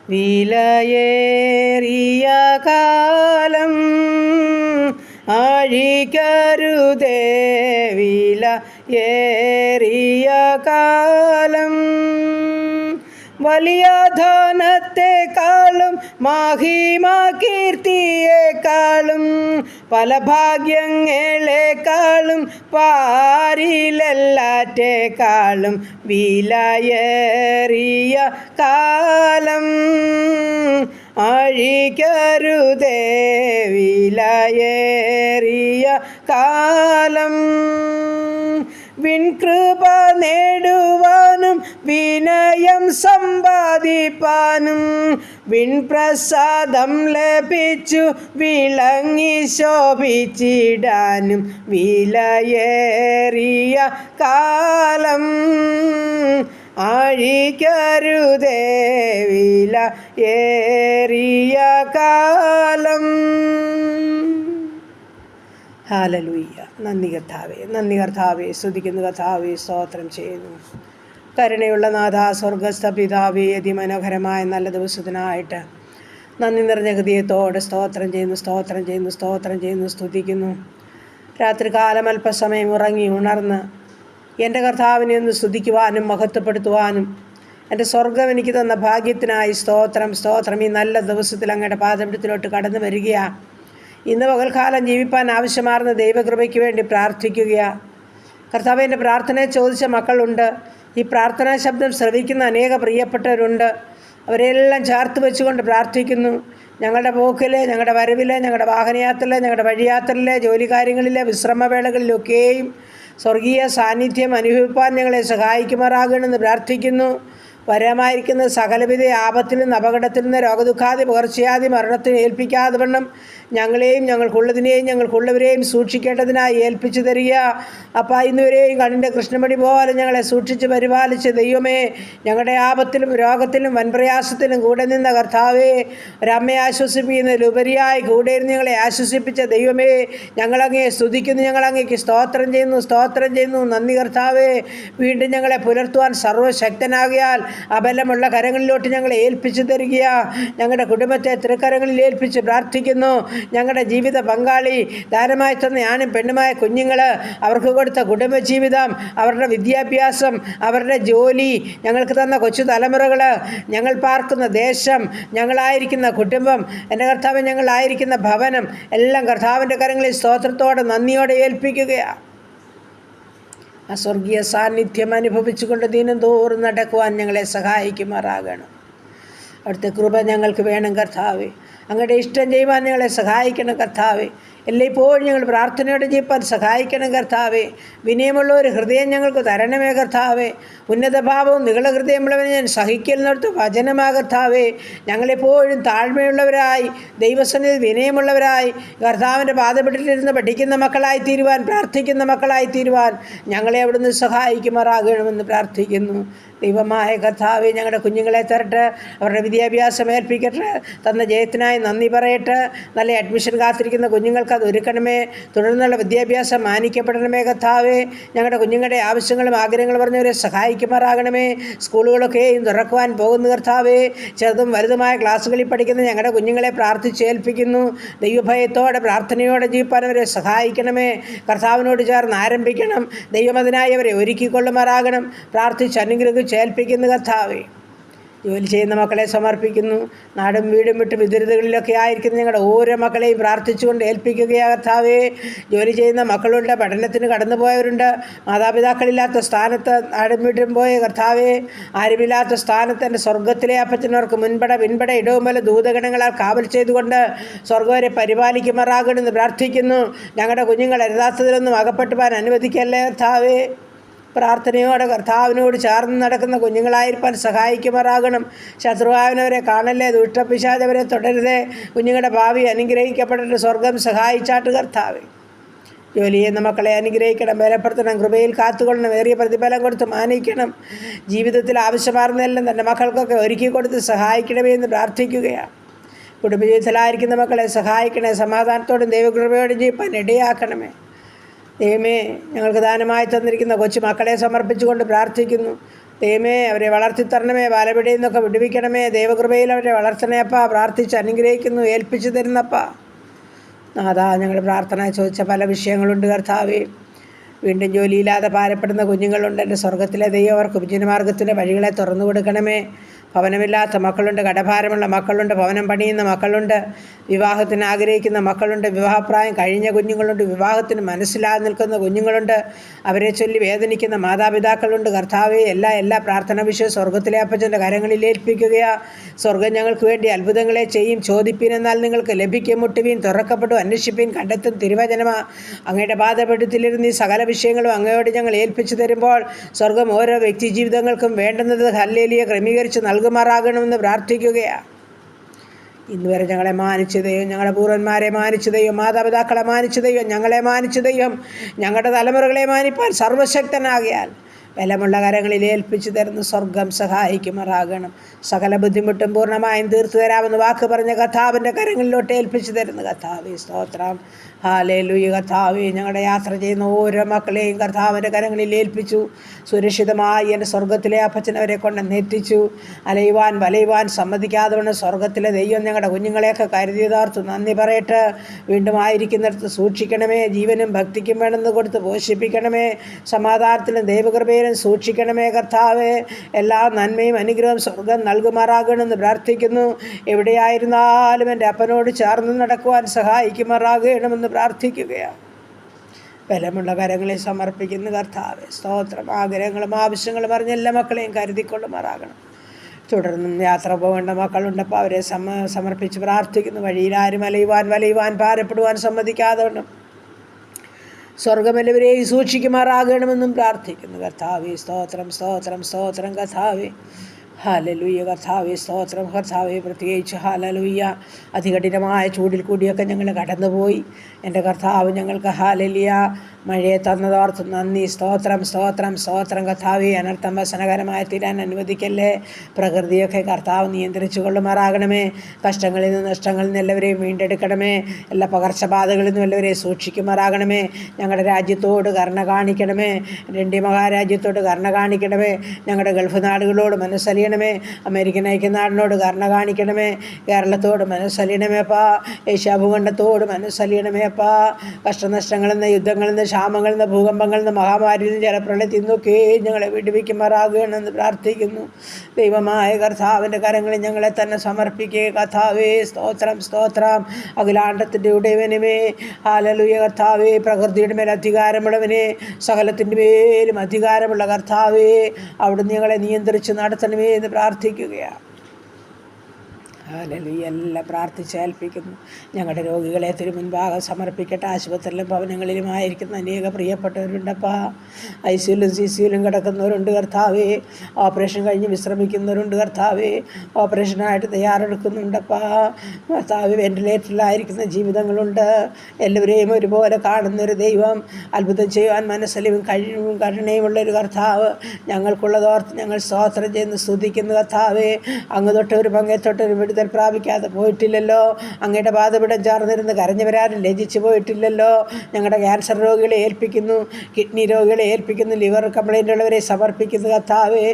വിലയേറിയ കാലം അഴിക്കരുതേ, വിലയേറിയ കാലം. വലിയ ധനത്തെക്കാളും മഹിമ കീർത്തിയേക്കാളും പല ഭാഗ്യങ്ങളെക്കാളും പാരിലെല്ലാറ്റേക്കാളും വിലയേറിയ കാലം അഴിക്കരുതേ, വിലയേറിയ കാലം. വിൺകൃപ നേടുവാനും വിനയം സമ്പാദിപ്പാനും വിൺപ്രസാദം ലഭിച്ചു വിളങ്ങി ശോഭിച്ചിടാനും വിലയേറിയ കാലം അഴിക്കരുതേ, വിലയേറിയ കാലം. ഹല്ലേലൂയ. നന്ദി കർത്താവേ, നന്ദി കർത്താവേ, സ്തുതിക്കുന്നു കർത്താവേ, സ്തോത്രം ചെയ്യുന്നു. കരുണയുള്ള നാഥ, സ്വർഗസ്ഥ പിതാവേ, അതിമനോഹരമായ നല്ല ദിവസത്തിനായിട്ട് നന്ദി നിറഞ്ഞ ഹൃദയത്തോടെ സ്തോത്രം ചെയ്യുന്നു, സ്തോത്രം ചെയ്യുന്നു, സ്തോത്രം ചെയ്യുന്നു, സ്തുതിക്കുന്നു. രാത്രികാലം അല്പസമയം ഉറങ്ങി ഉണർന്ന് എൻ്റെ കർത്താവിനെ ഒന്ന് സ്തുതിക്കുവാനും മഹത്വപ്പെടുത്തുവാനും എൻ്റെ സ്വർഗം എനിക്ക് തന്ന ഭാഗ്യത്തിനായി സ്തോത്രം, സ്തോത്രം. ഈ നല്ല ദിവസത്തിൽ അങ്ങയുടെ പാദപീഠത്തിലോട്ട് കടന്നു വരികയാണ്. ഇന്ന് പകൽക്കാലം ജീവിപ്പാൻ ആവശ്യമാർന്ന ദൈവകൃപയ്ക്ക് വേണ്ടി പ്രാർത്ഥിക്കുകയാണ്. കർത്താവ്, എൻ്റെ പ്രാർത്ഥനയെ ചോദിച്ച മക്കളുണ്ട്. ഈ പ്രാർത്ഥനാ ശബ്ദം ശ്രവിക്കുന്ന അനേക പ്രിയപ്പെട്ടവരുണ്ട്. അവരെല്ലാം ചേർത്ത് വെച്ചുകൊണ്ട് പ്രാർത്ഥിക്കുന്നു. ഞങ്ങളുടെ പോക്കിലെ, ഞങ്ങളുടെ വരവിലെ, ഞങ്ങളുടെ വാഹനയാത്രയിലെ, ഞങ്ങളുടെ വഴിയാത്രയിലെ, ജോലി കാര്യങ്ങളിലെ, വിശ്രമവേളകളിലൊക്കെയും സ്വർഗീയ സാന്നിധ്യം അനുഭവിപ്പാൻ ഞങ്ങളെ സഹായിക്കുമാറാകണമെന്ന് പ്രാർത്ഥിക്കുന്നു. വരമായിരിക്കുന്ന സകലവിധ ആപത്തിൽ നിന്ന്, അപകടത്തിൽ നിന്ന്, രോഗദുഃഖാദി പകർച്ചയാദി മരണത്തിന് ഏൽപ്പിക്കാതെ വണ്ണം ഞങ്ങളെയും ഞങ്ങൾക്കുള്ളതിനെയും ഞങ്ങൾക്കുള്ളവരെയും സൂക്ഷിക്കേണ്ടതിനായി ഏൽപ്പിച്ചു തരിക. അപ്പം ഇന്നുവരെയും കണ്ണിൻ്റെ കൃഷ്ണമണി പോലെ ഞങ്ങളെ സൂക്ഷിച്ച് പരിപാലിച്ച് ദൈവമേ, ഞങ്ങളുടെ ആപത്തിലും രോഗത്തിലും വൻപ്രയാസത്തിലും കൂടെ നിന്ന കർത്താവേ, ഒരമ്മയെ ആശ്വസിപ്പിക്കുന്നതിലുപരിയായി കൂടെ ഇരുന്ന് ഞങ്ങളെ ആശ്വസിപ്പിച്ച ദൈവമേ, ഞങ്ങളങ്ങേ സ്തുതിക്കുന്നു, ഞങ്ങളങ്ങേക്ക് സ്തോത്രം ചെയ്യുന്നു, സ്തോത്രം ചെയ്യുന്നു. നന്ദി കർത്താവേ. വീണ്ടും ഞങ്ങളെ പുലർത്തുവാൻ സർവ്വശക്തനാകിയാൽ അബലമുള്ള കരങ്ങളിലോട്ട് ഞങ്ങളെ ഏൽപ്പിച്ചു തരിക. ഞങ്ങളുടെ കുടുംബത്തെ തൃക്കരങ്ങളിൽ ഏൽപ്പിച്ച് പ്രാർത്ഥിക്കുന്നു. ഞങ്ങളുടെ ജീവിത പങ്കാളി, ദാനമായി തന്ന ആണും പെണ്ണുമായ കുഞ്ഞുങ്ങൾ, അവർക്ക് കൊടുത്ത കുടുംബജീവിതം, അവരുടെ വിദ്യാഭ്യാസം, അവരുടെ ജോലി, ഞങ്ങൾക്ക് തന്ന കൊച്ചു തലമുറകൾ, ഞങ്ങൾ പാർക്കുന്ന ദേശം, ഞങ്ങളായിരിക്കുന്ന കുടുംബം, എൻ്റെ കർത്താവ് ഞങ്ങളായിരിക്കുന്ന ഭവനം എല്ലാം കർത്താവിൻ്റെ കരങ്ങളിൽ സ്തോത്രത്തോടെ നന്ദിയോടെ ഏൽപ്പിക്കുകയാണ്. ആ സ്വർഗീയ സാന്നിധ്യം അനുഭവിച്ചുകൊണ്ട് ദിനം തോറും നടക്കുവാൻ ഞങ്ങളെ സഹായിക്കുമാറാകണം. അവിടുത്തെ കൃപ ഞങ്ങൾക്ക് വേണം കർത്താവേ. അങ്ങയുടെ ഇഷ്ടം ചെയ്യുവാൻ ഞങ്ങളെ സഹായിക്കണം കർത്താവേ. എല്ലായ്പ്പോഴും ഞങ്ങൾ പ്രാർത്ഥനയോടെ ജീവിപ്പാൻ സഹായിക്കണം കർത്താവേ. വിനയമുള്ള ഒരു ഹൃദയം ഞങ്ങൾക്ക് തരണമേ കർത്താവേ. ഉന്നതഭാവവും നികളഹൃദയമുള്ളവനെ ഞാൻ സഹിക്കുന്നിടത്ത് വചനമാ കർത്താവേ. ഞങ്ങളെപ്പോഴും താഴ്മയുള്ളവരായി, ദൈവസന്നിധിയിൽ വിനയമുള്ളവരായി, കർത്താവിൻ്റെ പാദപീഠത്തിലിരുന്ന് പഠിക്കുന്ന മക്കളായി തീരുവാൻ, പ്രാർത്ഥിക്കുന്ന മക്കളായി തീരുവാൻ ഞങ്ങളെ അവിടുന്ന് സഹായിക്കുമാറാകണമെന്ന് പ്രാർത്ഥിക്കുന്നു. ദൈവമായ കർത്താവേ, ഞങ്ങളുടെ കുഞ്ഞുങ്ങളെ തരട്ടെ, അവരുടെ വിദ്യാഭ്യാസം ഏൽപ്പിക്കട്ടെ, തന്ന ജയത്തിനായി നന്ദി പറയട്ടെ. നല്ല അഡ്മിഷൻ കാത്തിരിക്കുന്ന കുഞ്ഞുങ്ങൾക്ക് അത് ഒരുക്കണമേ. തുടർന്നുള്ള വിദ്യാഭ്യാസം മാനിക്കപ്പെടണമേ കർത്താവേ. ഞങ്ങളുടെ കുഞ്ഞുങ്ങളുടെ ആവശ്യങ്ങളും ആഗ്രഹങ്ങളും പറഞ്ഞവരെ സഹായിക്കുമാറാകണമേ. സ്കൂളുകളൊക്കെയും തുറക്കുവാൻ പോകുന്ന കർത്താവേ, ചെറുതും വലുതുമായ ക്ലാസ്സുകളിൽ പഠിക്കുന്ന ഞങ്ങളുടെ കുഞ്ഞുങ്ങളെ പ്രാർത്ഥിച്ചേൽപ്പിക്കുന്നു. ദൈവഭയത്തോടെ പ്രാർത്ഥനയോടെ ജീവിപ്പാൻ അവരെ സഹായിക്കണമേ. കർത്താവിനോട് ചേർന്ന് ആരംഭിക്കണം. ദൈവമതിനായി അവരെ ഒരുക്കിക്കൊള്ളുമാറാകണം. പ്രാർത്ഥിച്ച് അനുഗ്രഹിച്ച് ഏൽപ്പിക്കുന്നു കർത്താവേ. ജോലി ചെയ്യുന്ന മക്കളെ സമർപ്പിക്കുന്നു. നാടും വീടും വിട്ട് വിദുരിതകളിലൊക്കെ ആയിരിക്കുന്ന ഞങ്ങളുടെ ഓരോ മക്കളെയും പ്രാർത്ഥിച്ചുകൊണ്ട് ഏൽപ്പിക്കുകയാണ് കർത്താവേ. ജോലി ചെയ്യുന്ന മക്കളുണ്ട്, പഠനത്തിന് കടന്നുപോയവരുണ്ട്, മാതാപിതാക്കളില്ലാത്ത സ്ഥാനത്ത് നാടും വീടും പോയ കർത്താവേ, ആരുമില്ലാത്ത സ്ഥാനത്ത് എൻ്റെ സ്വർഗത്തിലെ അപ്പച്ചനവർക്ക് മുൻപട പിൻപട ഇടവും പോലെ ദൂതഗണങ്ങളാൽ കാവൽ ചെയ്തുകൊണ്ട് സ്വർഗവരെ പരിപാലിക്കുമാറാകണമെന്ന് പ്രാർത്ഥിക്കുന്നു. ഞങ്ങളുടെ കുഞ്ഞുങ്ങൾ യഥാർത്ഥത്തിലൊന്നും അകപ്പെട്ടു പോകാൻ അനുവദിക്കല്ലേ കർത്താവേ. പ്രാർത്ഥനയോടെ കർത്താവിനോട് ചേർന്ന് നടക്കുന്ന കുഞ്ഞുങ്ങളായിരിക്കാൻ സഹായിക്കുമാറാകണം. ശത്രുവായവനവരെ കാണല്ലേ, ദുഷ്ടപിശാചവരെ തുടരുതേ. കുഞ്ഞുങ്ങളുടെ ഭാവി അനുഗ്രഹിക്കപ്പെട്ടിട്ട് സ്വർഗം സഹായിച്ചാട്ട് കർത്താവേ. ജോലി ചെയ്യുന്ന മക്കളെ അനുഗ്രഹിക്കണം, ബലപ്പെടുത്തണം, കൃപയിൽ കാത്തുകൊള്ളണം, ഏറിയ പ്രതിഫലം കൊടുത്ത് മാനിക്കണം. ജീവിതത്തിൽ ആവശ്യമാർന്നെല്ലാം തൻ്റെ മക്കൾക്കൊക്കെ ഒരുക്കി കൊടുത്ത് സഹായിക്കണമേ എന്ന് പ്രാർത്ഥിക്കുകയാണ്. കുടുംബജീവിതത്തിലായിരിക്കുന്ന മക്കളെ സഹായിക്കണേ. സമാധാനത്തോടും ദൈവകൃപയോടും ജീവിപ്പാൻ ഇടയാക്കണമേ. ദൈവമേ, ഞങ്ങൾക്ക് ദാനമായി തന്നിരിക്കുന്ന കൊച്ചു മക്കളെ സമർപ്പിച്ചുകൊണ്ട് പ്രാർത്ഥിക്കുന്നു. ദൈവമേ അവരെ വളർത്തിത്തരണമേ, ബാലപിടിയിൽ നിന്നൊക്കെ വിടുവിക്കണമേ. ദൈവകൃപയിൽ അവരെ വളർത്തണേപ്പാ. പ്രാർത്ഥിച്ച് അനുഗ്രഹിക്കുന്നു, ഏൽപ്പിച്ചു തരുന്നപ്പാ. നാഥാ, ഞങ്ങൾ പ്രാർത്ഥന ചോദിച്ച പല വിഷയങ്ങളുണ്ട് കർത്താവേ. വീണ്ടും ജോലിയില്ലാതെ ഭാരപ്പെടുന്ന കുഞ്ഞുങ്ങളുണ്ട്. എൻ്റെ സ്വർഗത്തിലെ ദൈവം അവർക്ക് ഉപജീവനമാർഗത്തിൻ്റെ വഴികളെ തുറന്നു കൊടുക്കണമേ. ഭവനമില്ലാത്ത മക്കളുണ്ട്, കടഭാരമുള്ള മക്കളുണ്ട്, ഭവനം പണിയുന്ന മക്കളുണ്ട്, വിവാഹത്തിന് ആഗ്രഹിക്കുന്ന മക്കളുണ്ട്, വിവാഹപ്രായം കഴിഞ്ഞ കുഞ്ഞുങ്ങളുണ്ട്, വിവാഹത്തിന് മനസ്സിലാതെ നിൽക്കുന്ന കുഞ്ഞുങ്ങളുണ്ട്, അവരെ ചൊല്ലി വേദനിക്കുന്ന മാതാപിതാക്കളുണ്ട്. കർത്താവെ, എല്ലാ പ്രാർത്ഥന വിഷയം സ്വർഗത്തിലെ അപ്പച്ചൻ്റെ കരങ്ങളിൽ ഏൽപ്പിക്കുകയാ. സ്വർഗം ഞങ്ങൾക്ക് വേണ്ടി അത്ഭുതങ്ങളെ ചെയ്യും. ചോദിപ്പീൻ, എന്നാൽ നിങ്ങൾക്ക് ലഭിക്കും. മുട്ടുവീൻ, തുറക്കപ്പെട്ടു. അന്വേഷിപ്പീൻ, കണ്ടെത്തും. തിരുവചനമാ. അങ്ങയുടെ പാദപീഠത്തിലിരുന്ന് ഈ സകല വിഷയങ്ങളും അങ്ങയോട് ഞങ്ങൾ ഏൽപ്പിച്ചു തരുമ്പോൾ സ്വർഗം ഓരോ വ്യക്തി ജീവിതങ്ങൾക്കും വേണ്ടുന്നത് ഹല്ലേലൂയ ക്രമീകരിച്ച് നൽകുമാറാകണമെന്ന് പ്രാർത്ഥിക്കുകയാണ്. ഇന്നുവരെ ഞങ്ങളെ മാനിച്ച ദൈവം, ഞങ്ങളുടെ പൂർവന്മാരെ മാനിച്ച ദൈവം, മാതാപിതാക്കളെ മാനിച്ച ദൈവം, ഞങ്ങളെ മാനിച്ച ദൈവം, ഞങ്ങളുടെ തലമുറകളെ മാനിപ്പാൻ സർവശക്തനാകിയാൽ ബലമുള്ള കരങ്ങളിൽ ഏൽപ്പിച്ചു തരുന്ന സ്വർഗം സഹായിക്കുമാറാകണം. സകല ബുദ്ധിമുട്ടും പൂർണ്ണമായും തീർത്തു തരാമെന്ന് വാക്ക് പറഞ്ഞ കർത്താവിൻ്റെ കരങ്ങളിലോട്ട് ഏൽപ്പിച്ചു തരുന്ന കർത്താവേ, സ്തോത്രം. ഹല്ലേലൂയ. കർത്താവേ, ഞങ്ങളുടെ യാത്ര ചെയ്യുന്ന ഓരോ മക്കളെയും കർത്താവിൻ്റെ കരങ്ങളിൽ ഏൽപ്പിച്ചു. സുരക്ഷിതമായി എൻ്റെ സ്വർഗത്തിലെ അപ്പച്ചനവരെ കൊണ്ടെന്നെത്തിച്ചു. അലയുവാൻ വലയുവാൻ സമ്മതിക്കാതെ കൊണ്ട് സ്വർഗത്തിലെ ദൈവം ഞങ്ങളുടെ കുഞ്ഞുങ്ങളെയൊക്കെ കരുതിയതാർത്തു നന്ദി പറയട്ടെ. വീണ്ടും ആയിരിക്കുന്നിടത്ത് സൂക്ഷിക്കണമേ. ജീവനും ഭക്തിക്കും വേണമെന്ന് കൊടുത്ത് പോഷിപ്പിക്കണമേ. സമാധാനത്തിലും ദൈവകൃപയിലും സൂക്ഷിക്കണമേ കർത്താവേ. എല്ലാ നന്മയും അനുഗ്രഹവും സ്വർഗം നൽകുമാറാകണമെന്ന് പ്രാർത്ഥിക്കുന്നു. എവിടെയായിരുന്നാലും എൻ്റെ അപ്പനോട് ചേർന്ന് നടക്കുവാൻ സഹായിക്കുമാറാകണമെന്ന് പ്രാർത്ഥിക്കുകയാണ്. ബലമുള്ള കരങ്ങളെ സമർപ്പിക്കുന്നു കർത്താവേ, സ്തോത്രം. ആഗ്രഹങ്ങളും ആവശ്യങ്ങളും അറിഞ്ഞ എല്ലാ മക്കളെയും കരുതിക്കൊള്ളുമാറാകണം. തുടർന്നും യാത്ര പോകേണ്ട മക്കളുണ്ടപ്പോൾ അവരെ സമർപ്പിച്ച് പ്രാർത്ഥിക്കുന്നു. വഴിയിലാരും വലയുവാൻ ഭാരപ്പെടുവാൻ സമ്മതിക്കാതെ കൊണ്ട് സ്വർഗമെല്ലാവരെയും സൂക്ഷിക്കുമാറാകണമെന്നും പ്രാർത്ഥിക്കുന്നു കർത്താവേ. സ്തോത്രം, സ്തോത്രം, സ്തോത്രം കർത്താവേ. ഹല്ലേലൂയ. കർത്താവേ, സ്തോത്രം. കർത്താവേ, പ്രത്യേകിച്ച് ഹല്ലേലൂയ. അതികഠിനമായ ചൂടിൽ കൂടിയൊക്കെ ഞങ്ങൾ കടന്നുപോയി. എൻ്റെ കർത്താവ് ഞങ്ങൾക്ക് ഹല്ലേലൂയ മഴയെ തന്നതോർത്ത് നന്ദി. സ്തോത്രം, സ്തോത്രം, സ്തോത്രം കർത്താവേ. അനർത്ഥം വസനകരമായി തീരാൻ അനുവദിക്കല്ലേ. പ്രകൃതിയൊക്കെ കർത്താവ് നിയന്ത്രിച്ചു കൊള്ളുമാറാകണമേ. കഷ്ടങ്ങളിൽ നിന്ന് നഷ്ടങ്ങളിൽ നിന്ന് എല്ലാവരെയും വീണ്ടെടുക്കണമേ. എല്ലാ പകർച്ചബാധകളിൽ നിന്നും എല്ലാവരെയും സൂക്ഷിക്കുമാറാകണമേ. ഞങ്ങളുടെ രാജ്യത്തോട് കരുണ കാണിക്കണമേ. ഇന്ത്യ മഹാരാജ്യത്തോട് കരുണ കാണിക്കണമേ. ഞങ്ങളുടെ ഗൾഫ് നാടുകളോട് മനസ്സലിയണമേ. അമേരിക്കൻ ഐക്യനാടിനോട് കരുണ കാണിക്കണമേ. കേരളത്തോട് മനസ്സലിയണമേ അപ്പാ. ഏഷ്യാഭൂഖണ്ഡത്തോട് മനസ്സലിയണമേ അപ്പാ. കഷ്ടനഷ്ടങ്ങളിൽ നിന്ന്, യുദ്ധങ്ങളിൽ നിന്ന്, ക്ഷാമങ്ങളിൽ നിന്ന്, ഭൂകമ്പങ്ങളിൽ നിന്ന്, മഹാമാരിയിൽ നിന്ന്, ജലപ്രളയത്തിൽ നിന്നൊക്കെ ഞങ്ങളെ വിടുവിക്കുമാറാകണമെന്ന് പ്രാർത്ഥിക്കുന്നു. ദൈവമായ കർത്താവിൻ്റെ കരങ്ങളിൽ ഞങ്ങളെ തന്നെ സമർപ്പിക്കുക കർത്താവേ. സ്തോത്രം, സ്തോത്രം. അഖിലാണ്ടത്തിൻ്റെ ഉടയവനുമേ, ഹല്ലേലൂയ കർത്താവേ. പ്രകൃതിയുടെ മേൽ അധികാരമുള്ളവനെ, സകലത്തിൻ്റെ മേലും അധികാരമുള്ള കർത്താവേ, അവിടുന്ന് ഞങ്ങളെ നിയന്ത്രിച്ച് നടത്തണമേ എന്ന് പ്രാർത്ഥിക്കുകയാണ്. ഹല്ലേലൂയ. എല്ലാം പ്രാർത്ഥിച്ചേൽപ്പിക്കുന്നു. ഞങ്ങളുടെ രോഗികളെ തിരുമുൻപാകെ സമർപ്പിക്കട്ടെ. ആശുപത്രിയിലും ഭവനങ്ങളിലുമായിരിക്കുന്ന അനേക പ്രിയപ്പെട്ടവരുണ്ടപ്പാ. ICUലും CCUലും കിടക്കുന്നവരുണ്ട് കർത്താവേ. ഓപ്പറേഷൻ കഴിഞ്ഞ് വിശ്രമിക്കുന്നവരുണ്ട് കർത്താവേ. ഓപ്പറേഷനായിട്ട് തയ്യാറെടുക്കുന്നുണ്ടപ്പാ കർത്താവേ. വെൻറ്റിലേറ്ററിലായിരിക്കുന്ന ജീവിതങ്ങളുണ്ട്. എല്ലാവരെയും ഒരുപോലെ കാണുന്നൊരു ദൈവം, അത്ഭുതം ചെയ്യുവാൻ മനസ്സലിവും കഴിവും കരുണയുമുള്ളൊരു കർത്താവ് ഞങ്ങൾക്കുള്ളതോർത്ത് ഞങ്ങൾ സ്തോത്രം ചെയ്യുന്നു, സ്തുതിക്കുന്നു കർത്താവേ. അങ്ങ് തൊട്ടൊരു പങ്കെ തൊട്ടൊരു വിടുതൽ പ്രാപിക്കാതെ പോയിട്ടില്ലല്ലോ. അങ്ങയുടെ പാദപീഠം ചേർന്നിരുന്ന് കരഞ്ഞവരാരും ലജിച്ചു പോയിട്ടില്ലല്ലോ. ഞങ്ങളുടെ ക്യാൻസർ രോഗികളെ ഏൽപ്പിക്കുന്നു, കിഡ്നി രോഗികളെ ഏൽപ്പിക്കുന്നു, ലിവർ കംപ്ലൈൻ്റ് ഉള്ളവരെ സമർപ്പിക്കുന്നു കർത്താവേ.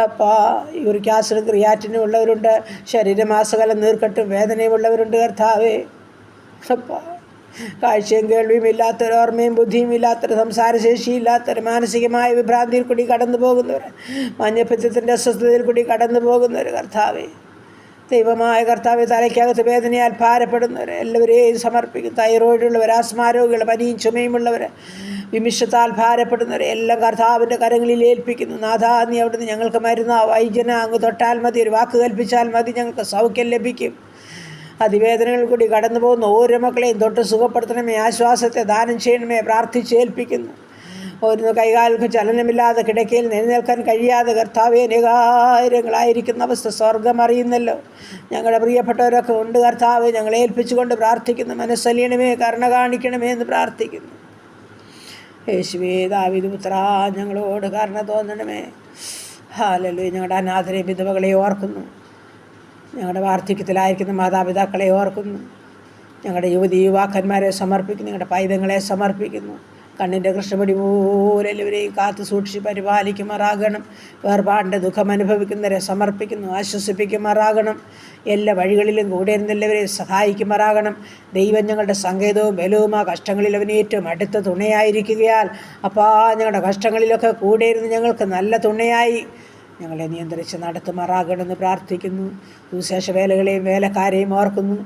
അപ്പോൾ യൂറിക് ആസിഡ് ക്രിയാറ്റിനും ഉള്ളവരുണ്ട്. ശരീരമാസകലം നീർക്കെട്ടും വേദനയുമുള്ളവരുണ്ട് കർത്താവേ. അപ്പോൾ കാഴ്ചയും കേൾവിയും ഇല്ലാത്തൊരു, ഓർമ്മയും ബുദ്ധിയും ഇല്ലാത്തൊരു, സംസാരശേഷിയില്ലാത്തൊരു, മാനസികമായ വിഭ്രാന്തിയിൽ കൂടി കടന്നു പോകുന്നവർ, മഞ്ഞപ്പിത്തത്തിൻ്റെ അസ്വസ്ഥതയിൽ കൂടി കടന്നു പോകുന്നവർ കർത്താവേ. ദൈവമായ കർത്താവെ, തലയ്ക്കകത്ത് വേദനയാൽ ഭാരപ്പെടുന്നവർ എല്ലാവരെയും സമർപ്പിക്കും. തൈറോയിഡുള്ളവർ, ആസ്മാരോഗികൾ, പനിയും ചുമയുമുള്ളവർ, വിമിഷത്താൽ ഭാരപ്പെടുന്നവരെ എല്ലാം കർത്താവിൻ്റെ കരങ്ങളിൽ ഏൽപ്പിക്കുന്നു. നാഥാ, നീ അവിടുന്ന് ഞങ്ങൾക്ക് മരുന്ന് വൈദ്യന അങ്ങ് തൊട്ടാൽ മതി, ഒരു വാക്ക് കൽപ്പിച്ചാൽ മതി, ഞങ്ങൾക്ക് സൗഖ്യം ലഭിക്കും. അതിവേദനകൾ കൂടി കടന്നു പോകുന്ന ഓരോ മക്കളെയും തൊട്ട് സുഖപ്പെടുത്തണമേ. ആശ്വാസത്തെ ദാനം ചെയ്യണമേ. പ്രാർത്ഥിച്ചേൽപ്പിക്കുന്നു. ഒരു കൈകാലുക്ക് ചലനമില്ലാതെ കിടക്കയിൽ എഴുന്നേൽക്കാൻ കഴിയാതെ കർത്താവേ അനേകായിരങ്ങളായിരിക്കുന്ന അവസ്ഥ സ്വർഗം അറിയുന്നല്ലോ. ഞങ്ങളുടെ പ്രിയപ്പെട്ടവരൊക്കെ ഉണ്ട് കർത്താവേ. ഞങ്ങളെ ഏൽപ്പിച്ചുകൊണ്ട് പ്രാർത്ഥിക്കുന്നു. മനസ്സലിയണമേ, കരുണ കാണിക്കണമേ എന്ന് പ്രാർത്ഥിക്കുന്നു. യേശുവേ, ദാവീദ് പുത്രാ, ഞങ്ങളോട് കരുണ തോന്നണമേ. ഹല്ലേലൂയ. ഞങ്ങളുടെ അനാഥരെ വിധവകളെ ഓർക്കുന്നു. ഞങ്ങളുടെ വാർദ്ധക്യത്തിലായിരിക്കുന്ന മാതാപിതാക്കളെ ഓർക്കുന്നു. ഞങ്ങളുടെ യുവതി യുവാക്കന്മാരെ സമർപ്പിക്കുന്നു. ഞങ്ങളുടെ പൈതങ്ങളെ സമർപ്പിക്കുന്നു. കണ്ണിൻ്റെ കൃഷ്ണപടി പോലെ എല്ലാവരെയും കാത്തു സൂക്ഷിച്ച് പരിപാലിക്കുമാറാകണം. വേർപാടിൻ്റെ ദുഃഖം അനുഭവിക്കുന്നവരെ സമർപ്പിക്കുന്നു, ആശ്വസിപ്പിക്കുമാറാകണം. എല്ലാ വഴികളിലും കൂടെ ഇരുന്ന് എല്ലാവരെയും സഹായിക്കുമാറാകണം. ദൈവം ഞങ്ങളുടെ സങ്കേതവും ബലവും ആ കഷ്ടങ്ങളിൽ അവന് ഏറ്റവും അടുത്ത തുണയായിരിക്കുകയാൽ അപ്പാ ഞങ്ങളുടെ കഷ്ടങ്ങളിലൊക്കെ കൂടെ ഇരുന്ന് ഞങ്ങൾക്ക് നല്ല തുണയായി ഞങ്ങളെ നിയന്ത്രിച്ച് നടത്തുമാറാകണമെന്ന് പ്രാർത്ഥിക്കുന്നു. സുവിശേഷ വേലകളെയും വേലക്കാരെയും ഓർക്കുന്നു.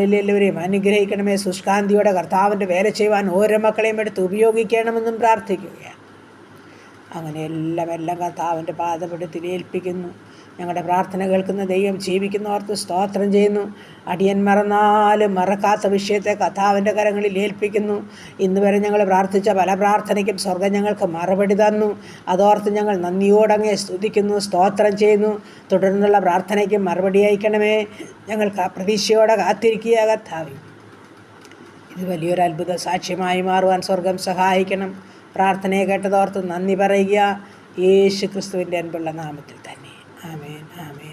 എല്ലാവരെയും അനുഗ്രഹിക്കണമേ. ശുഷ്കാന്തിയോടെ കർത്താവിൻ്റെ വേല ചെയ്യുവാൻ ഓരോ മക്കളെയും എടുത്ത് ഉപയോഗിക്കണമെന്നും പ്രാർത്ഥിക്കുകയാണ്. അങ്ങനെ എല്ലാം കർത്താവിൻ്റെ പാദപീഠത്തിൽ ഏൽപ്പിക്കുന്നു. ഞങ്ങളുടെ പ്രാർത്ഥന കേൾക്കുന്ന ദൈവം ജീവിക്കുന്നവർക്ക് സ്തോത്രം ചെയ്യുന്നു. അടിയൻ മറന്നാലും മറക്കാത്ത വിഷയത്തെ കർത്താവിൻ്റെ കരങ്ങളിൽ ഏൽപ്പിക്കുന്നു. ഇന്ന് വരെ ഞങ്ങൾ പ്രാർത്ഥിച്ച പല പ്രാർത്ഥനയ്ക്കും സ്വർഗം ഞങ്ങൾക്ക് മറുപടി തന്നു. അതോർത്ത് ഞങ്ങൾ നന്ദിയോടങ്ങേ സ്തുതിക്കുന്നു, സ്തോത്രം ചെയ്യുന്നു. തുടർന്നുള്ള പ്രാർത്ഥനയ്ക്കും മറുപടി അയക്കണമേ. ഞങ്ങൾക്ക് പ്രതീക്ഷയോടെ കാത്തിരിക്കുക കർത്താവേ. ഇത് വലിയൊരു അത്ഭുത സാക്ഷ്യമായി മാറുവാൻ സ്വർഗം സഹായിക്കണം. പ്രാർത്ഥനയെ കേട്ടതോർത്ത് നന്ദി പറയുക. യേശു ക്രിസ്തുവിൻ്റെ അൻപുള്ള നാമത്തിൽ തന്നെ. ആമേൻ, ആമേൻ.